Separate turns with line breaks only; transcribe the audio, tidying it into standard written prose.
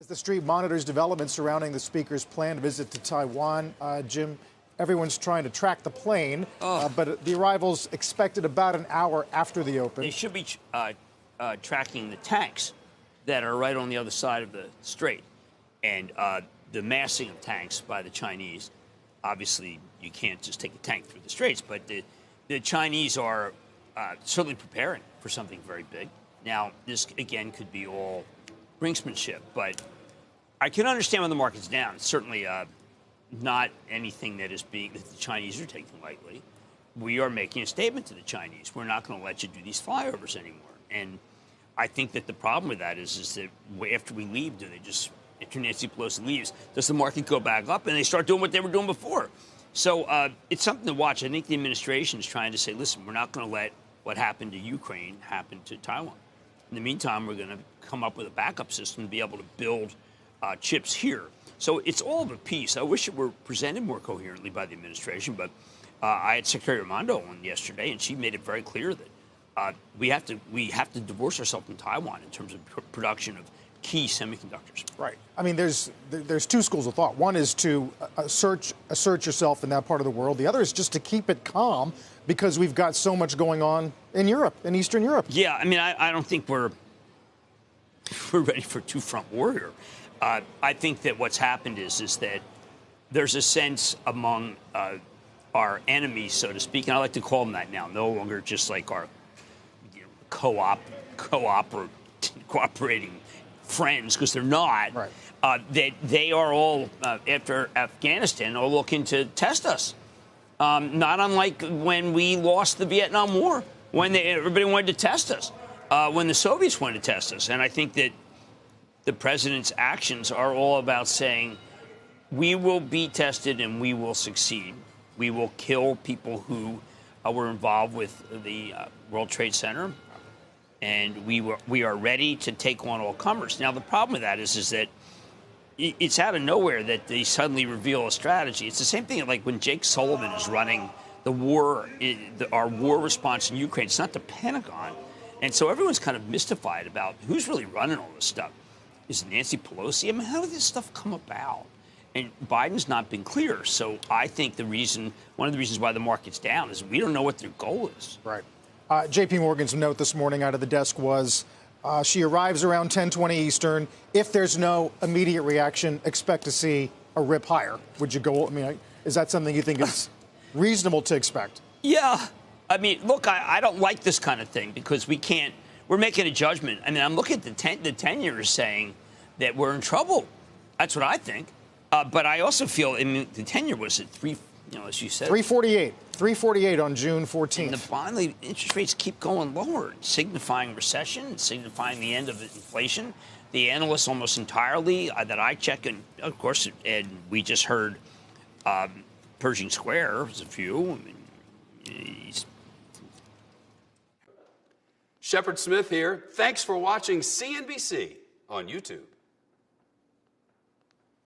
As the Street monitors developments surrounding the speaker's planned visit to Taiwan, Jim, everyone's trying to track the plane, but the arrival's expected about an hour after the open.
They should be tracking the tanks that are right on the other side of the strait. And the massing of tanks by the Chinese, obviously you can't just take a tank through the straits, but the Chinese are certainly preparing for something very big. Now, this, again, could be all brinksmanship, but I can understand when the market's down. It's certainly not anything that the Chinese are taking lightly. We are making a statement to the Chinese. We're not going to let you do these flyovers anymore. And I think that the problem with that is that after we leave, after Nancy Pelosi leaves, does the market go back up and they start doing what they were doing before? So it's something to watch. I think the administration is trying to say, listen, we're not going to let what happened to Ukraine happen to Taiwan. In the meantime, we're going to come up with a backup system to be able to build chips here. So it's all of a piece. I wish it were presented more coherently by the administration, but I had Secretary Raimondo on yesterday, and she made it very clear that we have to divorce ourselves from Taiwan in terms of production of key semiconductors.
Right. I mean, there's two schools of thought. One is to assert yourself in that part of the world. The other is just to keep it calm because we've got so much going on in Europe, in Eastern Europe.
Yeah, I mean, I don't think we're ready for a two-front war here. I think that what's happened is that there's a sense among our enemies, so to speak, and I like to call them that now, no longer just like our cooperating friends, because they're not,
right.
That they are all, after Afghanistan, are looking to test us. Not unlike when we lost the Vietnam War, when everybody wanted to test us, when the Soviets wanted to test us. And I think that the president's actions are all about saying, we will be tested and we will succeed. We will kill people who were involved with the World Trade Center. And we are ready to take on all comers. Now, the problem with that is that it's out of nowhere that they suddenly reveal a strategy. It's the same thing like when Jake Sullivan is running the war, our war response in Ukraine. It's not the Pentagon. And so everyone's kind of mystified about who's really running all this stuff. Is it Nancy Pelosi? I mean, how did this stuff come about? And Biden's not been clear. So I think one of the reasons why the market's down is we don't know what their goal is.
Right. J.P. Morgan's note this morning out of the desk was she arrives around 10:20 Eastern. If there's no immediate reaction, expect to see a rip higher. Would you go? I mean, is that something you think is reasonable to expect?
Yeah. I mean, look, I don't like this kind of thing because we're making a judgment. I mean, I'm looking at the 10-year saying that we're in trouble. That's what I think. But I also feel, I mean, the 10-year was at as you said,
348 on June 14th.
And the bond interest rates keep going lower, signifying recession, signifying the end of inflation. The analysts almost entirely that I check, and of course, and we just heard Pershing Square, there's a few. I mean,
Shepard Smith here. Thanks for watching CNBC on YouTube.